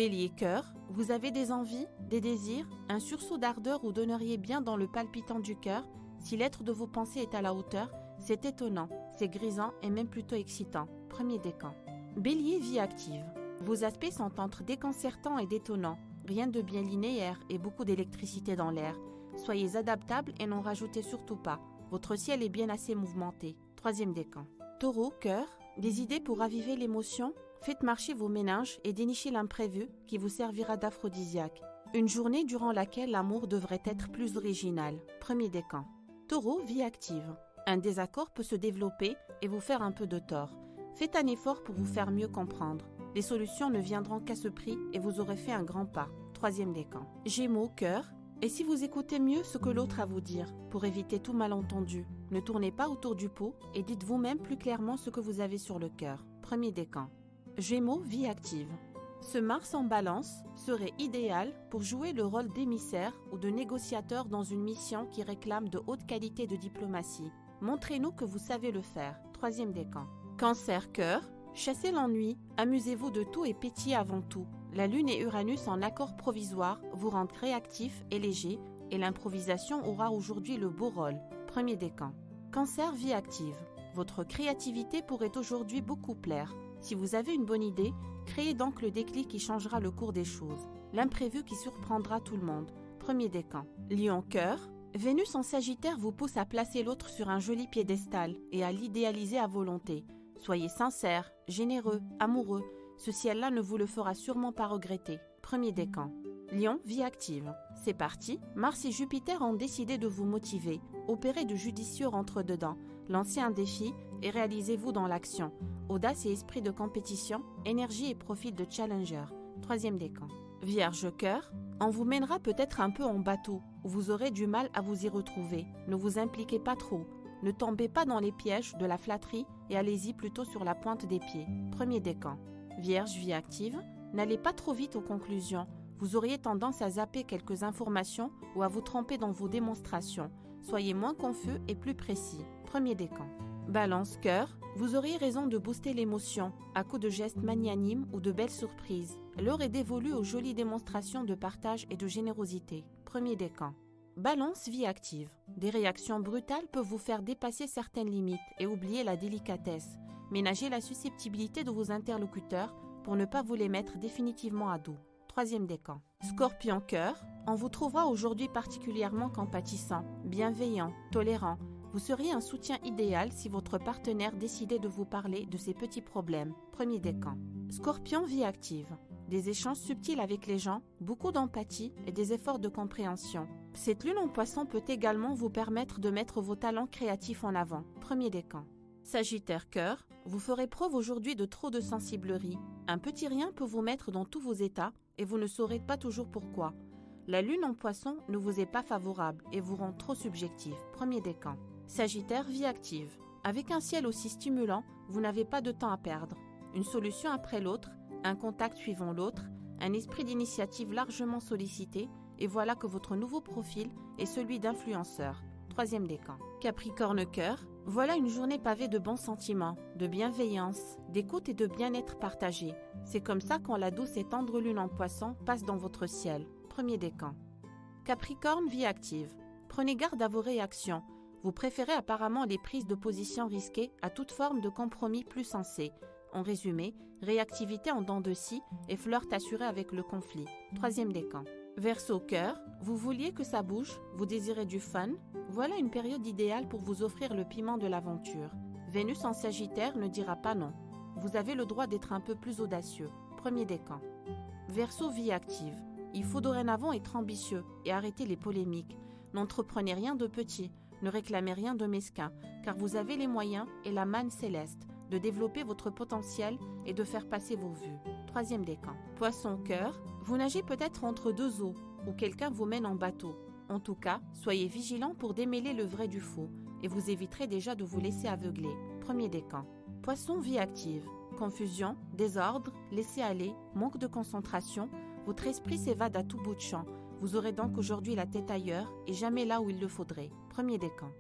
Bélier, cœur, vous avez des envies, des désirs, un sursaut d'ardeur ou donneriez bien dans le palpitant du cœur. Si l'être de vos pensées est à la hauteur, c'est étonnant, c'est grisant et même plutôt excitant. Premier décan. Bélier, vie active. Vos aspects sont entre déconcertants et détonnants. Rien de bien linéaire et beaucoup d'électricité dans l'air. Soyez adaptable et n'en rajoutez surtout pas. Votre ciel est bien assez mouvementé. Troisième décan. Taureau, cœur, des idées pour raviver l'émotion. Faites marcher vos méninges et dénichez l'imprévu qui vous servira d'aphrodisiaque. Une journée durant laquelle l'amour devrait être plus original. Premier décan. Taureau, vie active. Un désaccord peut se développer et vous faire un peu de tort. Faites un effort pour vous faire mieux comprendre. Les solutions ne viendront qu'à ce prix et vous aurez fait un grand pas. Troisième décan. Gémeaux, cœur. Et si vous écoutez mieux ce que l'autre a à vous dire, pour éviter tout malentendu, ne tournez pas autour du pot et dites vous-même plus clairement ce que vous avez sur le cœur. Premier décan. Gémeaux, vie active. Ce Mars en balance serait idéal pour jouer le rôle d'émissaire ou de négociateur dans une mission qui réclame de haute qualité de diplomatie. Montrez-nous que vous savez le faire. Troisième décan. Cancer, cœur. Chassez l'ennui, amusez-vous de tout et pétillez avant tout. La Lune et Uranus en accord provisoire vous rendent réactif et léger et l'improvisation aura aujourd'hui le beau rôle. Premier décan. Cancer, vie active. Votre créativité pourrait aujourd'hui beaucoup plaire. Si vous avez une bonne idée, créez donc le déclic qui changera le cours des choses. L'imprévu qui surprendra tout le monde. Premier décan. Lion, cœur. Vénus en Sagittaire vous pousse à placer l'autre sur un joli piédestal et à l'idéaliser à volonté. Soyez sincère, généreux, amoureux. Ce ciel-là ne vous le fera sûrement pas regretter. Premier décan. Lion, vie active. C'est parti. Mars et Jupiter ont décidé de vous motiver. Opérez de judicieux rentre-dedans. Lancez un défi et réalisez-vous dans l'action. Audace et esprit de compétition, énergie et profil de challenger. Troisième décan. Vierge, cœur. On vous mènera peut-être un peu en bateau, où vous aurez du mal à vous y retrouver. Ne vous impliquez pas trop. Ne tombez pas dans les pièges de la flatterie et allez-y plutôt sur la pointe des pieds. Premier décan. Vierge, vie active. N'allez pas trop vite aux conclusions. Vous auriez tendance à zapper quelques informations ou à vous tromper dans vos démonstrations. Soyez moins confus et plus précis. Premier décan. Balance, cœur. Vous auriez raison de booster l'émotion à coups de gestes magnanimes ou de belles surprises. L'heure est dévolue aux jolies démonstrations de partage et de générosité. Premier décan. Balance, vie active. Des réactions brutales peuvent vous faire dépasser certaines limites et oublier la délicatesse. Ménagez la susceptibilité de vos interlocuteurs pour ne pas vous les mettre définitivement à dos. Troisième décan. Scorpion, cœur. On vous trouvera aujourd'hui particulièrement compatissant, bienveillant, tolérant. Vous seriez un soutien idéal si votre partenaire décidait de vous parler de ses petits problèmes. Premier décan. Scorpion, vie active. Des échanges subtils avec les gens, beaucoup d'empathie et des efforts de compréhension. Cette lune en poisson peut également vous permettre de mettre vos talents créatifs en avant. Premier décan. Sagittaire, cœur. Vous ferez preuve aujourd'hui de trop de sensiblerie. Un petit rien peut vous mettre dans tous vos états et vous ne saurez pas toujours pourquoi. La lune en poisson ne vous est pas favorable et vous rend trop subjectif. Premier décan. Sagittaire, vie active. Avec un ciel aussi stimulant, vous n'avez pas de temps à perdre. Une solution après l'autre, un contact suivant l'autre, un esprit d'initiative largement sollicité, et voilà que votre nouveau profil est celui d'influenceur. Troisième décan. Capricorne, cœur. Voilà une journée pavée de bons sentiments, de bienveillance, d'écoute et de bien-être partagé. C'est comme ça quand la douce et tendre lune en poisson passe dans votre ciel. Premier décan. Capricorne, vie active. Prenez garde à vos réactions. Vous préférez apparemment les prises de position risquées à toute forme de compromis plus sensé. En résumé, réactivité en dents de scie et flirt assuré avec le conflit. Troisième décan. Verseau, cœur. Vous vouliez que ça bouge, vous désirez du fun. Voilà une période idéale pour vous offrir le piment de l'aventure. Vénus en Sagittaire ne dira pas non. Vous avez le droit d'être un peu plus audacieux. Premier décan. Verseau, vie active. Il faut dorénavant être ambitieux et arrêter les polémiques. N'entreprenez rien de petit. Ne réclamez rien de mesquin, car vous avez les moyens et la manne céleste de développer votre potentiel et de faire passer vos vues. Troisième décan. Poisson, cœur. Vous nagez peut-être entre deux eaux, ou quelqu'un vous mène en bateau. En tout cas, soyez vigilant pour démêler le vrai du faux, et vous éviterez déjà de vous laisser aveugler. Premier décan. Poisson, vie active. Confusion, désordre, laisser-aller, manque de concentration. Votre esprit s'évade à tout bout de champ. Vous aurez donc aujourd'hui la tête ailleurs et jamais là où il le faudrait. Premier décan.